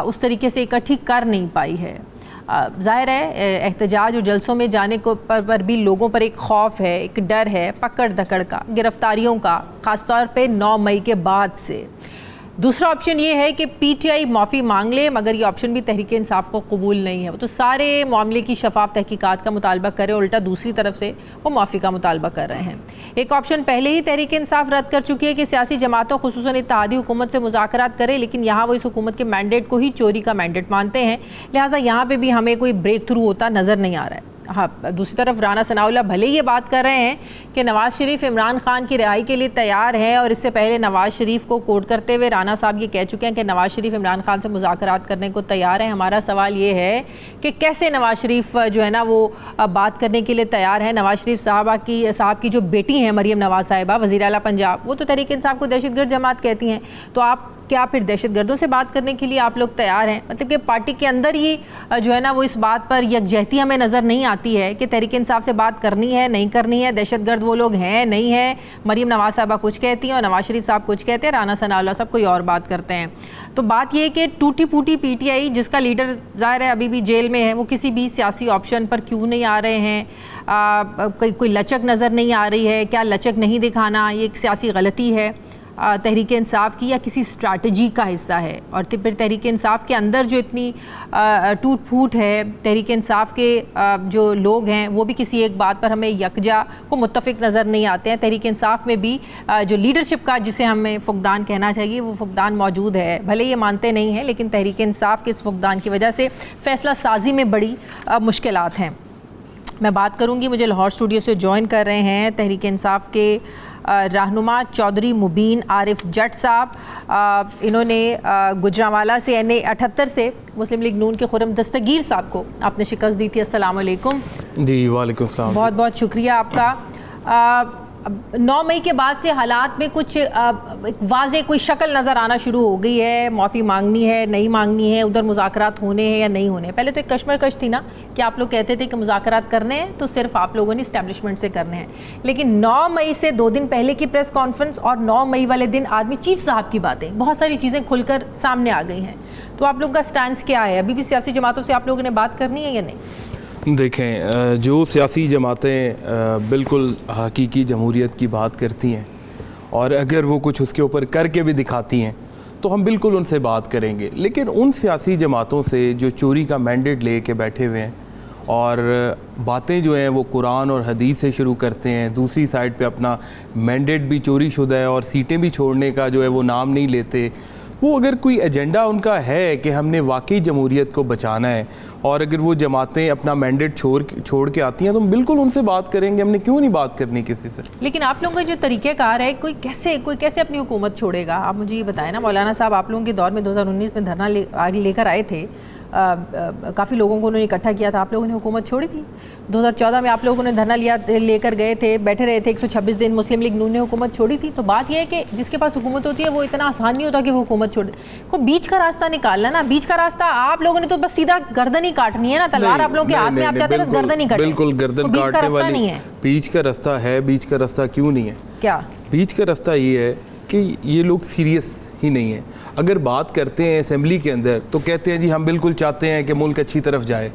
उस तरीके से इकट्ठी कर नहीं पाई है। ज़ाहिर है एहतजाज और जलसों में जाने को पर भी लोगों पर एक खौफ है, एक डर है पकड़ दकड़ का, गिरफ्तारियों का, ख़ासतौर पे 9 मई के बाद से। दूसरा ऑप्शन ये है कि PTI माफ़ी मांग ले, मगर ये ऑप्शन भी तहरीक इंसाफ को कबूल नहीं है। वो तो सारे मामले की शफाफ तहकीकात का मुतालबा करें, उल्टा दूसरी तरफ से वो माफ़ी का मुतालबा कर रहे हैं। एक ऑप्शन पहले ही तहरीक इंसाफ रद्द कर चुकी है कि सियासी जमातों खुसूसन इत्तेहादी हुकूमत से मुज़ाकरात करे, लेकिन यहाँ वो इस हुकूमत के मैंडेट को ही चोरी का मैंडेट मानते हैं। लिहाजा यहाँ पर भी हमें कोई ब्रेक थ्रू होता नज़र नहीं आ रहा है। हाँ, दूसरी तरफ राना सनाउल्लाह भले ये बात कर रहे हैं कि नवाज़ शरीफ इमरान खान की रिहाई के लिए तैयार है, और इससे पहले नवाज़ शरीफ को कोट करते हुए राना साहब ये कह चुके हैं कि नवाज़ शरीफ इमरान खान से मुज़ाकरात करने को तैयार है। हमारा सवाल ये है कि कैसे नवाज़ शरीफ जो है ना वो बात करने के लिए तैयार है। नवाज़ शरीफ साहब की जो बेटी हैं मरीम नवाज़ साहिबा, वज़ीर आला पंजाब, वो तो तहरीक इंसाफ को दहशतगर्द जमात कहती हैं। तो आप क्या फिर दहशतगर्दों से बात करने के लिए आप लोग तैयार हैं? मतलब कि पार्टी के अंदर ही जो है ना वो इस बात पर यकजहती हमें नज़र नहीं आती है कि तहरीक इंसाफ से बात करनी है नहीं करनी है, दहशतगर्द वो लोग हैं नहीं है। मरीम नवाज़ साहबा कुछ कहती हैं और नवाज़ शरीफ साहब कुछ कहते हैं, राना सनाउल्लाह साहब कोई और बात करते हैं। तो बात ये है कि टूटी फूटी PTI जिसका लीडर ज़ाहिर है अभी भी जेल में है, वो किसी भी सियासी ऑप्शन पर क्यों नहीं आ रहे हैं? कोई लचक नज़र नहीं आ रही है? क्या लचक नहीं दिखाना ये एक सियासी गलती है तहरीक इंसाफ की, या किसी स्ट्रैटेजी का हिस्सा है? और फिर तहरीक इंसाफ के अंदर जो इतनी टूट फूट है, तहरीक इंसाफ के जो लोग हैं वो भी किसी एक बात पर हमें यकजा को मुत्तफिक नज़र नहीं आते हैं। तहरीक इंसाफ में भी जो लीडरशिप का जिसे हमें फुकदान कहना चाहिए वो फुकदान मौजूद है। भले ये मानते नहीं हैं, लेकिन तहरीक इंसाफ के इस फुकदान की वजह से फ़ैसला साजी में बड़ी मुश्किलात हैं। मैं बात करूंगी, मुझे लाहौर स्टूडियो से ज्वाइन कर रहे हैं तहरीक इंसाफ के रहनुमा चौधरी मुबीन आरिफ जट साहब। इन्होंने गुजरांवाला से NA 78 से मुस्लिम लीग नून के खुरम दस्तगीर साहब को आपने शिकस्त दी थी। अस्सलाम वालेकुम। जी वालेकुम सलाम। बहुत बहुत शुक्रिया आपका। 9 मई के बाद से हालात में कुछ वाज़े कोई शक्ल नज़र आना शुरू हो गई है। माफ़ी मांगनी है नहीं मांगनी है, उधर मुज़ाकरात होने हैं या नहीं होने। पहले तो एक कश्मकश थी ना कि आप लोग कहते थे कि मुज़ाकरात करने हैं तो सिर्फ आप लोगों ने इस्टेब्लिशमेंट से करने हैं, लेकिन 9 मई से 2 दिन पहले की प्रेस कॉन्फ्रेंस और 9 मई वाले दिन आर्मी चीफ साहब की बातें, बहुत सारी चीज़ें खुलकर सामने आ गई हैं। तो आप लोग का स्टैंड क्या है? अभी भी सियासी जमातों से आप लोगों ने बात करनी है या नहीं? देखें, जो सियासी जमातें बिल्कुल हकीकी जमहूरियत की बात करती हैं और अगर वो कुछ उसके ऊपर करके भी दिखाती हैं तो हम बिल्कुल उनसे बात करेंगे। लेकिन उन सियासी जमातों से जो चोरी का मैंडेट ले के बैठे हुए हैं और बातें जो हैं वो कुरान और हदीस से शुरू करते हैं, दूसरी साइड पे अपना मैंडेट भी चोरी शुदा है और सीटें भी छोड़ने का जो है वो नाम नहीं लेते, वो अगर कोई एजेंडा उनका है कि हमने वाकई जमहूरियत को बचाना है और अगर वो जमातें अपना मैंडेट छोड़ के आती हैं तो हम बिल्कुल उनसे बात करेंगे। हमने क्यों नहीं बात करनी किसी से? लेकिन आप लोगों का जो तरीक़ेकार है, कोई कैसे अपनी हुकूमत छोड़ेगा? आप मुझे ये बताएं ना। मौलाना साहब आप लोगों के दौर में 2019 में धरना लेकर आए थे, काफ़ी लोगों को उन्होंने इकट्ठा किया था, आप लोगों ने हुकूमत छोड़ी थी। 2014 में आप लोगों ने धरना लेकर गए थे, बैठे रहे थे 126 दिन, मुस्लिम लीग नून ने हुकूमत छोड़ी थी। तो बात यह है कि जिसके पास हुकूमत होती है वो इतना आसान नहीं होता कि वो हुकूमत छोड़ दे, को बीच का रास्ता निकालना ना। बीच का रास्ता आप लोगों ने तो बस सीधा गर्दन ही काटनी है ना, तलवार आप लोगों के हाथ में, आप चाहते हैं बस गर्दन ही काटें। बिल्कुल गर्दन काटने वाली नहीं है। बीच का रास्ता है, बीच का रास्ता क्यों नहीं है? क्या बीच का रास्ता ये है कि ये लोग सीरियस ही नहीं है। अगर बात करते हैं असेंबली के अंदर तो कहते हैं जी हम बिल्कुल चाहते हैं कि मुल्क अच्छी तरफ जाए,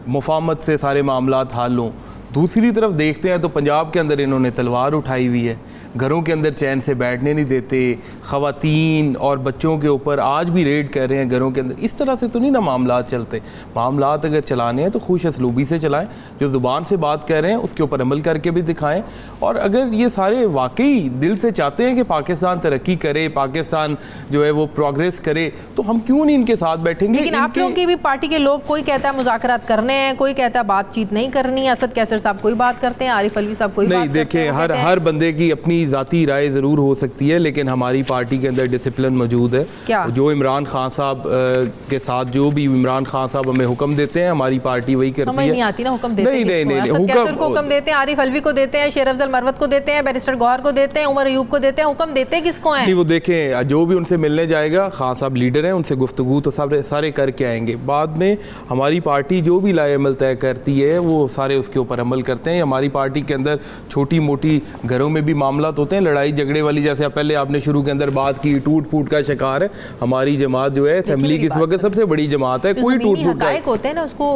मुफाहमत से सारे मामलात हल हों। दूसरी तरफ देखते हैं तो पंजाब के अंदर इन्होंने तलवार उठाई हुई है, घरों के अंदर चैन से बैठने नहीं देते, ख़वातीन और बच्चों के ऊपर आज भी रेड कर रहे हैं घरों के अंदर। इस तरह से तो नहीं ना मामलात चलते। मामलात अगर चलाने हैं तो खुश असलूबी से चलाएं, जो ज़ुबान से बात कर रहे हैं उसके ऊपर अमल करके भी दिखाएं। और अगर ये सारे वाकई दिल से चाहते हैं कि पाकिस्तान तरक्की करे, पाकिस्तान जो है वो प्रोग्रेस करे, तो हम क्यों नहीं इनके साथ बैठेंगे? लेकिन आप लोगों की भी पार्टी के लोग, कोई कहता है मुज़ाकरात करने हैं, कोई कहता है बातचीत नहीं करनी है। असद कैसर साहब कोई बात करते हैं, आरिफ अलवी साहब कोई नहीं। देखें, हर बंदे की अपनी ज़ाती राय ज़रूर हो सकती है, लेकिन हमारी पार्टी के अंदर डिसिप्लिन मौजूद है। क्या? जो इमरान खान साहब के साथ जो भी इमरान खान साहब हमें हुक्म देते हैं, हमारी पार्टी वही करती है। समझ नहीं आती ना हुक्म देते हैं किसको? असद कैसर को हुक्म देते हैं, आरिफ अलवी को देते हैं, शेर अफजल मरवत को देते हैं, बैरिस्टर गौहर को देते हैं, उमर अयूब को देते हैं। हुक्म देते हैं किसको हैं? नहीं, वो देखें, जो भी उनसे मिलने जाएगा, खान साहब लीडर हैं, उनसे गुफ्तगू तो सारे करके आएंगे। बाद में हमारी पार्टी जो भी लाए अमल तय करती है वो सारे उसके ऊपर अमल करते हैं। हमारी पार्टी के अंदर छोटी मोटी घरों में भी मामलात होते हैं, लड़ाई झगड़े वाली, जैसे पहले आपने शुरू के अंदर बात की, टूट फूट का शिकार है हमारी जमात जो है। असेंबली की इस वक्त सबसे बड़ी जमात है, कोई टूट फूट का होते हैं ना, उसको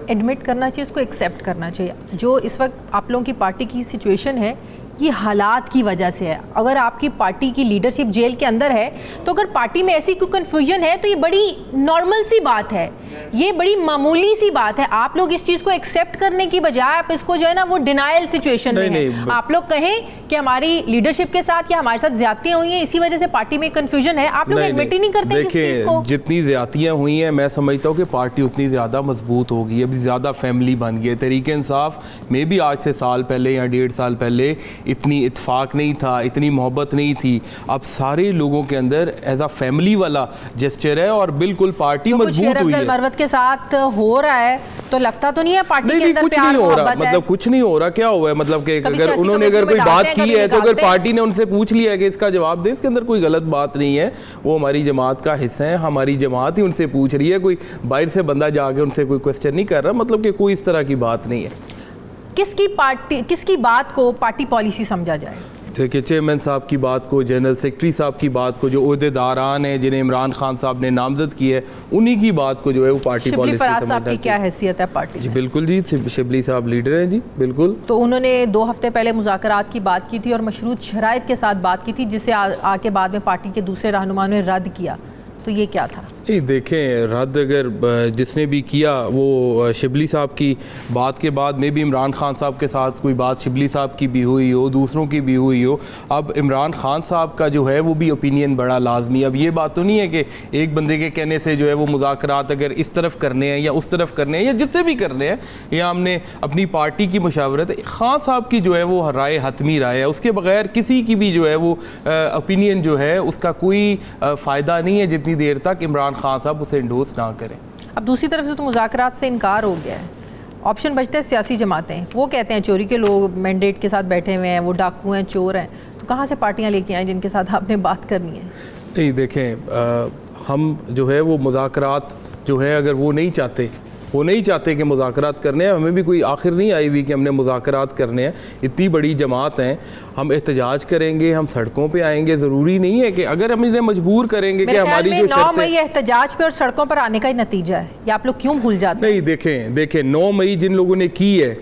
एडमिट करना चाहिए, उसको एक्सेप्ट करना चाहिए। जो इस वक्त आप लोगों की पार्टी की सिचुएशन है ये हालात की वजह से है। अगर आपकी पार्टी की लीडरशिप जेल के अंदर है तो अगर पार्टी में ऐसी कोई कन्फ्यूजन है तो ये बड़ी नॉर्मल सी बात है, ये बड़ी मामूली सी बात है। आप लोग इस चीज़ को एक्सेप्ट करने की बजाय आप इसको जो है ना वो डिनाइल सिचुएशन में है। आप लोग कहें कि हमारी लीडरशिप के साथ या हमारे साथ ज्यादतियां हुई हैं, इसी वजह से पार्टी में कन्फ्यूजन है, आप लोग एडमिट ही नहीं करते। देखिए, जितनी ज्यादतियां हुई हैं मैं समझता हूँ कि पार्टी उतनी ज़्यादा मजबूत होगी, अभी ज़्यादा फैमिली बन गई है। तहरीक इंसाफ में भी आज से साल पहले या 1.5 साल पहले इतनी इत्फाक नहीं था, इतनी मोहब्बत नहीं थी। अब सारे लोगों के अंदर एज अ फैमिली वाला जेस्चर है और बिल्कुल पार्टी मजबूत हुई है। मरवत के साथ हो रहा है तो लगता तो नहीं है पार्टी के अंदर प्यार मोहब्बत है। मतलब कुछ नहीं हो रहा, क्या हुआ है? मतलब कि अगर उन्होंने कोई बात की है तो अगर पार्टी ने उनसे पूछ लिया है कि इसका जवाब दे, इसके अंदर कोई गलत बात नहीं है। वो हमारी जमात का हिस्सा है, हमारी जमात ही उनसे पूछ रही है, कोई बाहर से बंदा जाके उनसे कोई क्वेश्चन नहीं कर रहा। मतलब कि कोई इस तरह की बात नहीं है। किसकी बात को पार्टी पॉलिसी समझा जाए? देखिए, चेयरमैन साहब की बात को, जनरल सेक्रेटरी साहब की बात को, जो ओहदेदारान हैं जिन्हें इमरान खान साहब ने नामजद की है, उन्हीं की बात को जो है वो पार्टी पॉलिसी समझना चाहिए। क्या हैसियत है पार्टी? जी बिल्कुल जी, शिबली साहब लीडर हैं जी, बिल्कुल। तो उन्होंने 2 हफ्ते पहले मुज़ाकरात की बात की थी और मशरूत शराइत के साथ बात की थी, जिसे आके बाद में पार्टी के दूसरे रहनुमाओं ने रद्द किया। तो ये क्या था? नहीं, देखें, रद्द अगर जिसने भी किया वो शिबली साहब की बात के बाद में भी इमरान खान साहब के साथ कोई बात शिबली साहब की भी हुई हो, दूसरों की भी हुई हो। अब इमरान खान साहब का जो है वो भी ओपिनियन बड़ा लाजमी। अब ये बात तो नहीं है कि एक बंदे के कहने से जो है वो मुज़ाकरात अगर इस तरफ करने हैं या उस तरफ करने हैं या जिससे भी करने हैं, या हमने अपनी पार्टी की मशावरत, खान साहब की जो है वो राय हतमी राय है, उसके बगैर किसी की भी जो है वो ओपिनियन जो है उसका कोई फ़ायदा नहीं है जितनी देर तक इमरान खान साहब उसे इंडोर्स ना करें। अब दूसरी तरफ से तो मुज़ाकरात से इनकार हो गया है, ऑप्शन बचते हैं सियासी जमातें। वो कहते हैं चोरी के लोग मैंडेट के साथ बैठे हुए हैं, वो डाकू हैं, चोर हैं, तो कहाँ से पार्टियाँ लेके आएँ जिनके साथ आपने बात करनी है? नहीं, देखें, हम जो है वो मुज़ाकरात जो है अगर वो नहीं चाहते कि मुज़ाकरात करने हैं, हमें भी कोई आखिर नहीं आई हुई कि हमने मुज़ाकरात करने हैं। इतनी बड़ी जमात हैं, हम एहतजाज करेंगे, हम सड़कों पे आएंगे। ज़रूरी नहीं है कि अगर हम इन्हें मजबूर करेंगे कि हमारी जो 9 मई एहतजाज पे और सड़कों पर आने का ही नतीजा है, ये आप लोग क्यों भूल जाते हैं? नहीं, देखें 9 मई जिन लोगों ने की है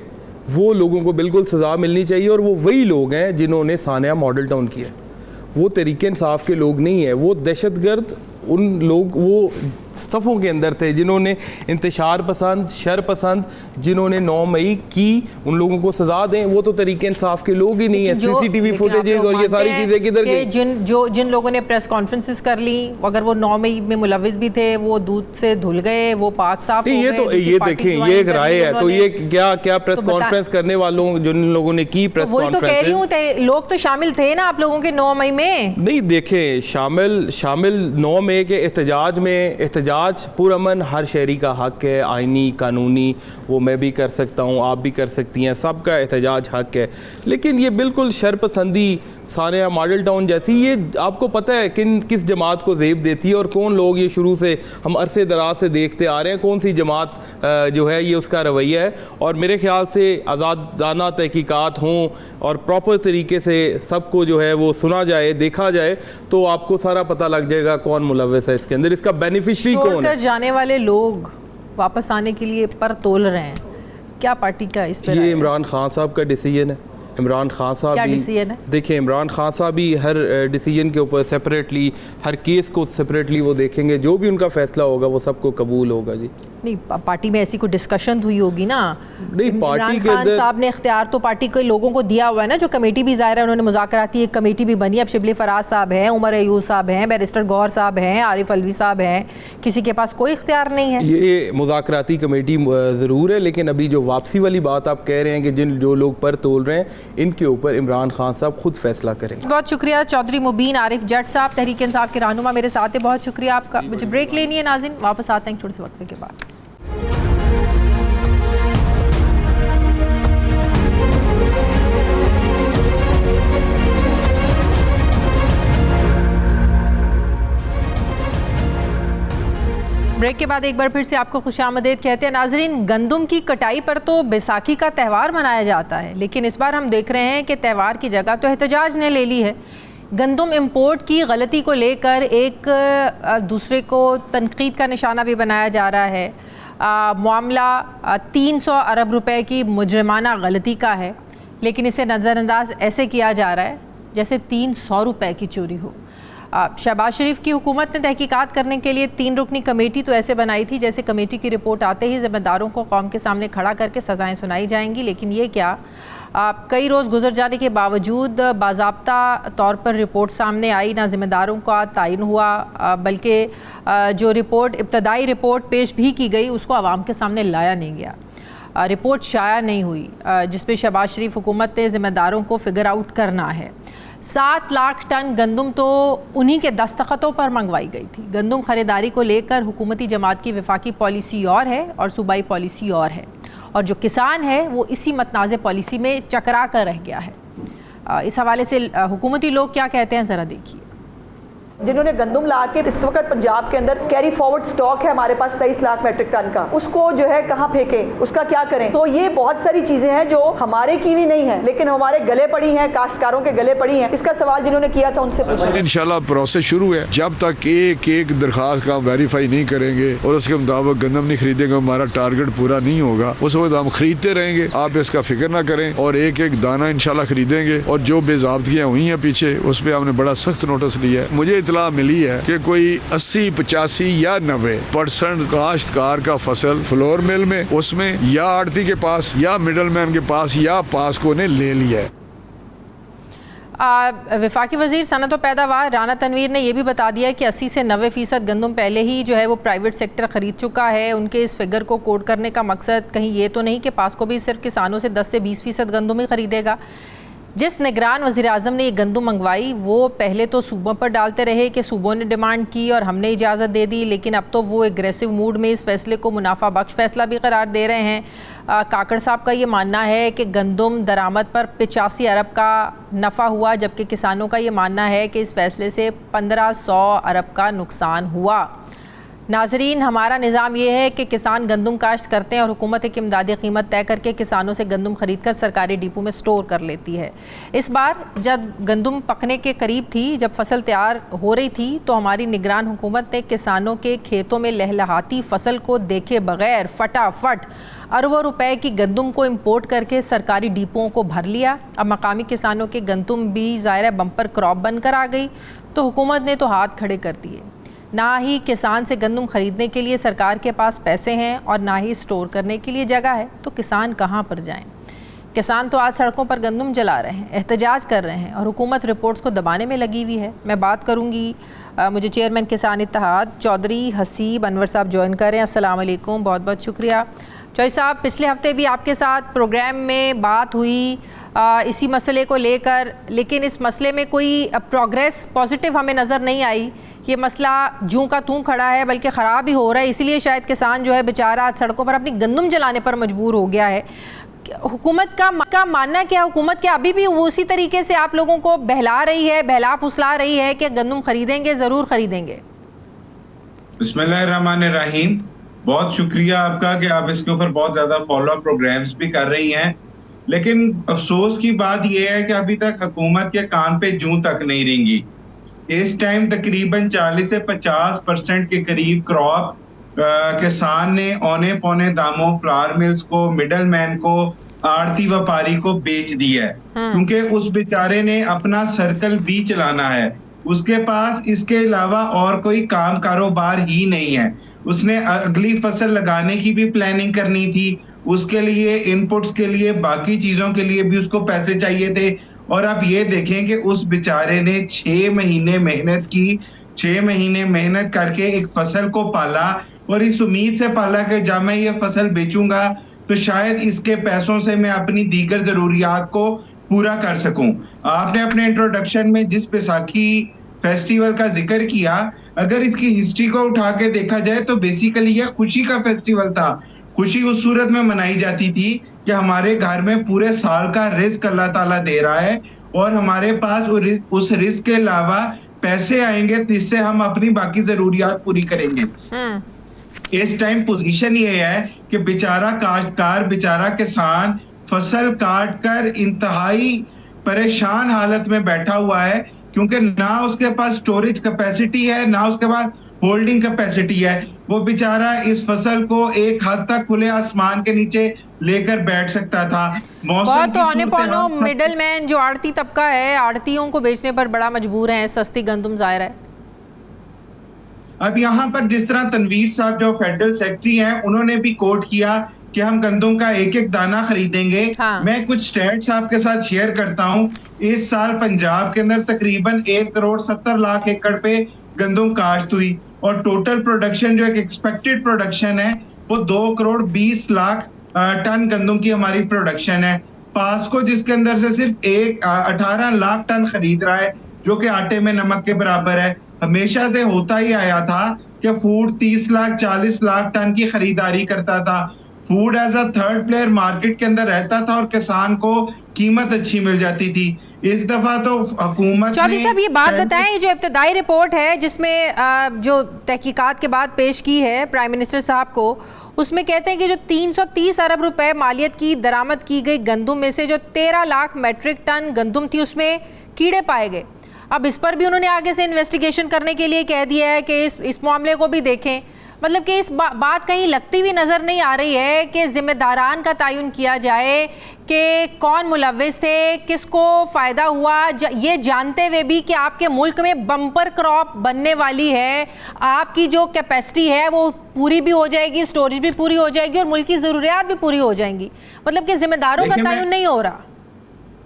वो लोगों को बिल्कुल सज़ा मिलनी चाहिए, और वो वही लोग हैं जिन्होंने सानिया मॉडल टाउन किया। वो तहरीक इंसाफ के लोग नहीं है, वो दहशतगर्द उन लोग वो सफ़ों के अंदर थे जिन्होंने इंतशार पसंद, शर पसंद, जिन्होंने 9 मई की, उन लोगों को सज़ा दें। वो तो तरीके इंसाफ के लोग ही नहीं है। CCTV फुटेजेस और ये सारी चीज़ें किधर गई? जिन लोगों ने प्रेस कॉन्फ्रेंसेस कर ली, अगर वो 9 मई में मुलविस भी थे, वो दूध से धुल गए, वो पाक साफ हो गए। ये देखें, ये एक राय है, तो ये क्या प्रेस कॉन्फ्रेंस करने वालों जिन लोगों ने की प्रेस कॉन्फ्रेंस, वही तो कह रही हूँ, लोग तो शामिल थे ना आप लोगों के 9 मई में। नहीं, देखें, शामिल 9 मई के एहतजाज एहतजाज पुरअमन हर शहरी का हक़ है, आइनी कानूनी, वो मैं भी कर सकता हूँ, आप भी कर सकती हैं, सबका एहतजाज हक़ है। लेकिन ये बिल्कुल शरपसंदी सानिया मॉडल टाउन जैसी, ये आपको पता है किस जमात को ज़ेब देती है और कौन लोग ये शुरू से हम अरसे दराज से देखते आ रहे हैं, कौन सी जमात जो है ये उसका रवैया है। और मेरे ख्याल से आज़ादाना तहकीकात हों और प्रॉपर तरीके से सबको जो है वो सुना जाए, देखा जाए, तो आपको सारा पता लग जाएगा कौन मुलव्वस है इसके अंदर, इसका बेनिफिशरी कौन है। जाने वाले लोग वापस आने के लिए पर तोल रहे हैं, क्या पार्टी का इस पर? ये इमरान खान साहब का डिसीजन है। इमरान खान साहब भी देखिए, इमरान खान साहब भी हर डिसीजन के ऊपर सेपरेटली, हर केस को सेपरेटली वो देखेंगे, जो भी उनका फैसला होगा वो सबको कबूल होगा जी। नहीं, पार्टी में ऐसी कोई डिस्कशन हुई होगी ना? नहीं, पार्टी के खान साहब ने इख्तियार तो पार्टी के लोगों को दिया हुआ है ना, जो कमेटी भी ज़ाहिर है उन्होंने मुज़ाकराती एक कमेटी भी बनी। अब शिबली फराज साहब हैं, उमर अयूब साहब हैं, बैरिस्टर गौहर साहब हैं, आरिफ अलवी साहब हैं, किसी के पास कोई इख्तियार नहीं है। ये मुज़ाकराती कमेटी ज़रूर है, लेकिन अभी जो वापसी वाली बात आप कह रहे हैं कि जो लोग पर तोल रहे हैं, इनके ऊपर इमरान खान साहब खुद फैसला करेंगे। बहुत शुक्रिया चौधरी मुबीन आरिफ जट साहब, तहरीक इंसाफ के रहनुमा मेरे साथ है, बहुत शुक्रिया आपका। मुझे ब्रेक लेनी है नाज़रीन, वापस आते हैं छोटे से वक्फे के बाद। ब्रेक के बाद एक बार फिर से आपको खुशामदीद कहते हैं नाजरीन। गंदम की कटाई पर तो बैसाखी का त्यौहार मनाया जाता है, लेकिन इस बार हम देख रहे हैं कि त्यौहार की जगह तो एहतजाज ने ले ली है। गंदम इंपोर्ट की गलती को लेकर एक दूसरे को तनकीद का निशाना भी बनाया जा रहा है। मामला 300 अरब रुपए की मुजरमाना गलती का है, लेकिन इसे नज़रअंदाज ऐसे किया जा रहा है जैसे 300 रुपए की चोरी हो। शहबाज शरीफ की हुकूमत ने तहकीकात करने के लिए 3 रुकनी कमेटी तो ऐसे बनाई थी जैसे कमेटी की रिपोर्ट आते ही ज़िम्मेदारों को कौम के सामने खड़ा करके सज़ाएं सुनाई जाएंगी, लेकिन ये क्या, कई रोज़ गुजर जाने के बावजूद बाज़ाब्ता तौर पर रिपोर्ट सामने आई, ना ज़िम्मेदारों का तयन हुआ, बल्कि जो रिपोर्ट इब्तदाई रिपोर्ट पेश भी की गई उसको आवाम के सामने लाया नहीं गया। रिपोर्ट शाया नहीं हुई जिस पर शहबाज शरीफ हुकूमत ने ज़िम्मेदारों को फिगर आउट करना है। 7 लाख टन गंदम तो उन्हीं के दस्तखतों पर मंगवाई गई थी। गंदम ख़रीदारी को लेकर हुकूमती जमात की वफाकी पॉलिसी और है और सूबाई पॉलिसी और है, और जो किसान है वो इसी मतनाज़ पॉलिसी में चकरा कर रह गया है। इस हवाले से हुकूमती लोग क्या कहते हैं ज़रा देखिए। जिन्होंने गंदम ला के इस वक्त पंजाब के अंदर कैरी फॉरवर्ड स्टॉक है हमारे पास 23 लाख मेट्रिक टन का, उसको जो है कहाँ फेंकें, उसका क्या करें। तो ये बहुत सारी चीजें हैं जो हमारे की भी नहीं है, लेकिन हमारे गले पड़ी हैं, काश्तकारों के गले पड़ी हैं। इसका सवाल जिन्होंने किया था उनसे पूछें। इंशाल्लाह प्रोसेस शुरू है, जब तक एक दरखास्त का वेरीफाई नहीं करेंगे और उसके मुताबिक गंदम नहीं खरीदेंगे, हमारा टारगेट पूरा नहीं होगा। उस वक्त हम खरीदते रहेंगे, आप इसका फिक्र ना करें, और एक एक दाना इंशाल्लाह खरीदेंगे। और जो बेज़ाब्तियाँ हुई हैं पीछे, उस पर हमने बड़ा सख्त नोटिस लिया है। मुझे इतला मिली है कि कोई 80, 85 या 90% काश्तकार का फसल फ्लोर मिल में, उसमें या आड़ती के पास या मिडल मैन के पास या पासको ने ले लिया है। वफाकी वज़ीर सनत व पैदावार राना तनवीर ने यह भी बता दिया कि 80 से 90% गंदम पहले ही जो है वो प्राइवेट सेक्टर ख़रीद चुका है। उनके इस फिगर को कोट करने का मकसद कहीं ये तो नहीं कि पासको भी सिर्फ किसानों से 10 से 20% गंदम ही ख़रीदेगा। जिस निगरान वज़ीर-ए-आज़म ने ये गंदम मंगवाई वो पहले तो सूबों पर डालते रहे कि सूबों ने डिमांड की और हमने इजाज़त दे दी, लेकिन अब तो वो एग्रेसिव मूड में इस फैसले को मुनाफा बख्श फैसला भी करार दे रहे हैं। काकड़ साहब का ये मानना है कि गंदम दरामद पर 85 अरब का नफ़ा हुआ, जबकि किसानों का ये मानना है कि इस फैसले से 1500 अरब का नुकसान हुआ। नाजरीन, हमारा निज़ाम ये है कि किसान गंदम काश्त करते हैं और हुकूमत एक इमदादी कीमत तय करके किसानों से गंदम ख़रीद कर सरकारी डिपो में स्टोर कर लेती है। इस बार जब गंदम पकने के करीब थी, जब फसल तैयार हो रही थी, तो हमारी निगरान हुकूमत ने किसानों के खेतों में लहलहाती फसल को देखे बगैर फटाफट अरबों रुपए की गंदम को इंपोर्ट करके सरकारी डिपोओं को भर लिया। अब मकामी किसानों के गंदम भी ज़ाहिर है बम्पर क्रॉप बनकर आ गई, तो हुकूमत ने तो हाथ खड़े कर दिए। ना ही किसान से गंदम ख़रीदने के लिए सरकार के पास पैसे हैं और ना ही स्टोर करने के लिए जगह है, तो किसान कहाँ पर जाएं। किसान तो आज सड़कों पर गंदम जला रहे हैं, एहतजाज कर रहे हैं और हुकूमत रिपोर्ट्स को दबाने में लगी हुई है। मैं बात करूँगी, मुझे चेयरमैन किसान इत्तेहाद चौधरी हसीब अनवर साहब ज्वाइन कर रहे हैं। अस्सलाम वालेकुम, बहुत बहुत शुक्रिया। चौधरी साहब, पिछले हफ्ते भी आपके साथ प्रोग्राम में बात हुई इसी मसले को लेकर, लेकिन इस मसले में कोई प्रोग्रेस पॉजिटिव हमें नज़र नहीं आई ये मसला जूं का तूं खड़ा है बल्कि ख़राब ही हो रहा है, इसीलिए शायद किसान जो है बेचारा आज सड़कों पर अपनी गंदम जलाने पर मजबूर हो गया है। हुकूमत का मानना क्या है? हुकूमत क्या अभी भी उसी तरीके से आप लोगों को बहला रही है, बहला फुसला रही है कि गंदम खरीदेंगे, ज़रूर खरीदेंगे? बिस्मिल्लाहिर्रहमानिर्रहीम। बहुत शुक्रिया आपका कि आप इसके ऊपर बहुत ज्यादा फॉलो अप प्रोग्राम्स भी कर रही हैं, लेकिन अफसोस की बात यह है कि अभी तक हुकूमत के कान पे जूं तक नहीं रेंगी। इस टाइम तकरीबन 40 से 50% के करीब क्रॉप किसान ने औने पौने दामों फ्लावर मिल्स को, मिडल मैन को, आड़ती व्यापारी को बेच दिया है, क्योंकि उस बेचारे ने अपना सर्कल भी चलाना है, उसके पास इसके अलावा और कोई काम कारोबार ही नहीं है। उसने अगली फसल लगाने की भी प्लानिंग करनी थी, उसके लिए इनपुट्स के लिए, बाकी चीजों के लिए भी उसको पैसे चाहिए थे। और अब ये देखें कि उस बेचारे ने 6 महीने मेहनत की, 6 महीने मेहनत करके एक फसल को पाला और इस उम्मीद से पाला कि जब मैं ये फसल बेचूंगा तो शायद इसके पैसों से मैं अपनी दीगर जरूरियात को पूरा कर सकूं। आपने अपने इंट्रोडक्शन में जिस बैसाखी फेस्टिवल का जिक्र किया, अगर इसकी हिस्ट्री को उठा के देखा जाए तो बेसिकली यह खुशी का फेस्टिवल था। खुशी उस सूरत में मनाई जाती थी कि हमारे घर में पूरे साल का रिस्क अल्लाह ताला दे रहा है और हमारे पास उस रिस्क के अलावा पैसे आएंगे जिससे हम अपनी बाकी जरूरियात पूरी करेंगे। इस टाइम पोजीशन ये है कि बेचारा काश्तकार, बेचारा किसान फसल काट कर इंतहाई परेशान हालत में बैठा हुआ है, क्योंकि ना उसके पास स्टोरेज कैपेसिटी है, ना उसके पास होल्डिंग कैपेसिटी है। वो बेचारा इस फसल को एक हद तक खुले आसमान के नीचे लेकर बैठ सकता था। बहुत तो आने पौनो मिडल मैन जो आड़ती तबका है, आड़तियों को बेचने पर बड़ा मजबूर है सस्ती गंदम ज़ाहिर है। अब यहाँ पर जिस तरह तनवीर साहब जो फेडरल सेक्रेटरी हैं, उन्होंने भी कोट किया कि हम गंदम का एक एक दाना खरीदेंगे। मैं कुछ स्टैट्स आपके साथ शेयर करता हूँ। इस साल पंजाब के अंदर तकरीबन 1 करोड़ 70 लाख एकड़ पे गंदम काश्त हुई और टोटल प्रोडक्शन जो एक एक्सपेक्टेड प्रोडक्शन है वो 2 करोड़ 20 लाख टन गंदम की हमारी प्रोडक्शन है। पास्को जिसके अंदर से सिर्फ 18 लाख टन खरीद रहा है, जो कि आटे में नमक के बराबर है। हमेशा से होता ही आया था कि फूड 30 लाख 40 लाख टन की खरीदारी करता था। Food as a third player market के अंदर रहता था और किसान को कीमत अच्छी मिल जाती थी। इस दफा तो हुकूमत चौधरी साहब ये बात बताएं, जो इब्तदाई रिपोर्ट है जिसमें जो तहकीकात के बाद पेश की है प्राइम मिनिस्टर साहब को, उसमें कहते हैं कि जो 330 अरब रुपए मालियत की दरामद की गई गंदम में से जो 13 लाख मेट्रिक टन गंदम थी उसमें कीड़े पाए गए। अब इस पर भी उन्होंने आगे से इन्वेस्टिगेशन करने के लिए कह दिया है कि इस मामले को भी देखें। मतलब कि इस बात कहीं लगती हुई नज़र नहीं आ रही है कि जिम्मेदारान का तयन किया जाए कि कौन मुलव्विस थे, किसको फ़ायदा हुआ, ये जानते हुए भी कि आपके मुल्क में बम्पर क्रॉप बनने वाली है, आपकी जो कैपेसिटी है वो पूरी भी हो जाएगी, स्टोरेज भी पूरी हो जाएगी और मुल्क की ज़रूरियात भी पूरी हो जाएंगी। मतलब कि जिम्मेदारों का तयन नहीं हो रहा।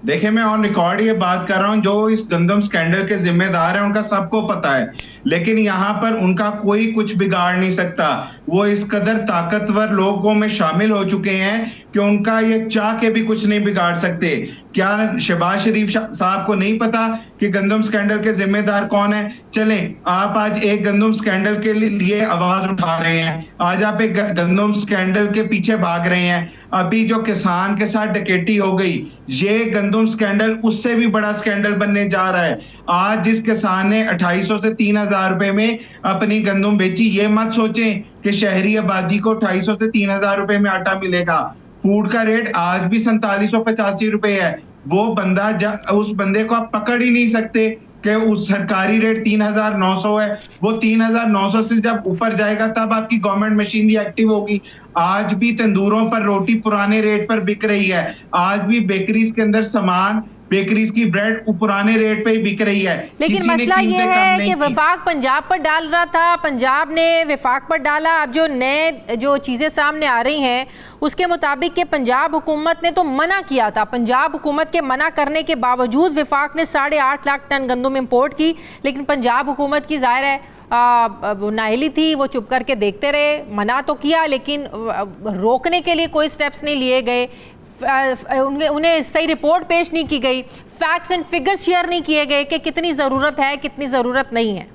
देखिए, मैं ऑन रिकॉर्ड ये बात कर रहा हूँ, जो इस गंदम स्कैंडल के जिम्मेदार हैं उनका सबको पता है, लेकिन यहाँ पर उनका कोई कुछ बिगाड़ नहीं सकता। वो इस कदर ताकतवर लोगों में शामिल हो चुके हैं कि उनका ये चाह के भी कुछ नहीं बिगाड़ सकते। क्या शहबाज शरीफ साहब को नहीं पता कि गंदम स्कैंडल के जिम्मेदार कौन है? चलें, आप आज एक गंदम स्कैंडल के लिए आवाज उठा रहे हैं, आज आप एक गंदम स्कैंडल के पीछे भाग रहे हैं। अभी जो किसान के साथ डकैती हो गई, ये गंदम स्कैंडल उससे भी बड़ा स्कैंडल बनने जा रहा है। आज जिस किसान ने 2800 से 3000 रुपए में अपनी गंदम बेची, ये मत सोचें कि शहरी आबादी को 2800 से 3000 रुपए में आटा मिलेगा। फूड का रेट आज भी 4785 रुपए है। वो बंदा उस बंदे को आप पकड़ ही नहीं सकते कि उस सरकारी रेट 3900 है। वो 3900 से जब ऊपर जाएगा तब आपकी गवर्नमेंट मशीनरी एक्टिव होगी। आज भी तंदूरों पर रोटी पुराने रेट पर बिक रही है। आज भी बेकरीज के अंदर सामान, बेकरीज की ब्रेड पुराने रेट पे ही बिक रही है। लेकिन मसला ये है कि वफाक पंजाब पर डाल रहा था, पंजाब ने वफाक पर डाला। अब जो नए जो चीज़ें सामने आ रही हैं उसके मुताबिक कि पंजाब हुकूमत ने तो मना किया था। पंजाब हुकूमत के मना करने के बावजूद वफाक ने 8.5 लाख टन गंदम इम्पोर्ट की, लेकिन पंजाब हुकूमत की ज़ाहिर है वो नाहिली थी, वो चुप करके देखते रहे। मना तो किया लेकिन रोकने के लिए कोई स्टेप्स नहीं लिए गए, उन्हें सही रिपोर्ट पेश नहीं की गई, फैक्ट्स एंड फिगर्स शेयर नहीं किए गए कि कितनी ज़रूरत है, कितनी ज़रूरत नहीं है।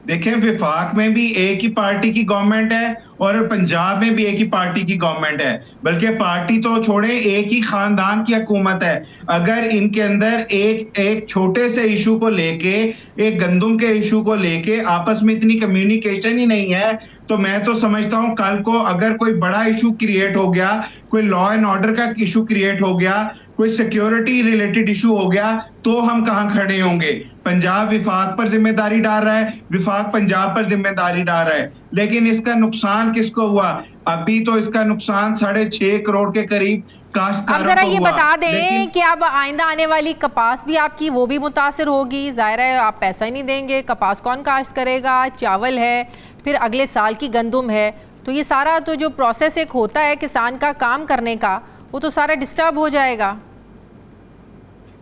देखें, विफाक में भी एक ही पार्टी की गवर्नमेंट है और पंजाब में भी एक ही पार्टी की गवर्नमेंट है, बल्कि पार्टी तो छोड़े, एक ही खानदान की हुकूमत है। अगर इनके अंदर एक छोटे से इशू को लेके, एक गंदुम के इशू को लेके आपस में इतनी कम्युनिकेशन ही नहीं है, तो मैं तो समझता हूं कल को अगर कोई बड़ा इशू क्रिएट हो गया, कोई लॉ एंड ऑर्डर का इशू क्रिएट हो गया, कोई सिक्योरिटी रिलेटेड इशू हो गया, तो हम कहां खड़े होंगे। पंजाब विफाक पर जिम्मेदारी डाल रहा है, विफाक पंजाब पर जिम्मेदारी डाल रहा है, लेकिन इसका नुकसान किसको हुआ? अभी तो इसका नुकसान 6.5 करोड़ के करीब काश्तकारों अब जरा को ये हुआ। बता दें लेकिन कि अब आइंदा आने वाली कपास भी आपकी वो भी मुतासर होगी। जाहिर है आप पैसा ही नहीं देंगे, कपास कौन काश्त करेगा? चावल है, फिर अगले साल की गंदुम है, तो ये सारा तो जो प्रोसेस एक होता है किसान का काम करने का, वो तो सारा डिस्टर्ब हो जाएगा।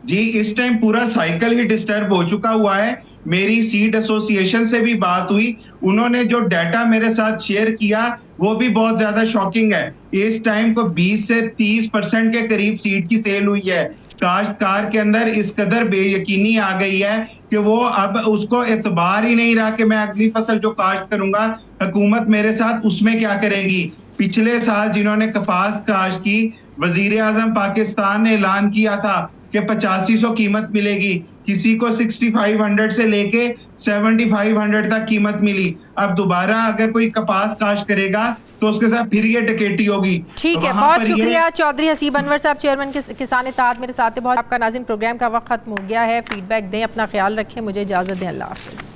जी, इस टाइम पूरा साइकिल ही डिस्टर्ब हो चुका हुआ है। मेरी सीड एसोसिएशन से भी बात हुई, उन्होंने जो डाटा मेरे साथ शेयर किया वो भी बहुत ज्यादा शॉकिंग है। इस टाइम को 20 से 30% के करीब सीड की सेल हुई है। काश्तकार के अंदर इस कदर बेयकीनी आ गई है कि वो अब उसको एतबार ही नहीं रहा कि मैं अगली फसल जो काश्त करूंगा, हुकूमत मेरे साथ उसमें क्या करेगी। पिछले साल जिन्होंने कपास काश्त की, वजीर आजम पाकिस्तान ने ऐलान किया था कि 8500 कीमत मिलेगी, किसी को 6500 से लेके 7500 तक कीमत मिली। अब दोबारा अगर कोई कपास काश्त करेगा तो उसके साथ फिर ये डकैती होगी। ठीक है, वहाँ बहुत पर शुक्रिया चौधरी हसीब अनवर साहब, चेयरमैन किसान इत्तेहाद मेरे साथ है। बहुत आपका नाज़रीन, प्रोग्राम का वक्त खत्म हो गया है। फीडबैक दें, अपना ख्याल रखें, मुझे इजाज़त दें, अल्लाह हाफ़िज़।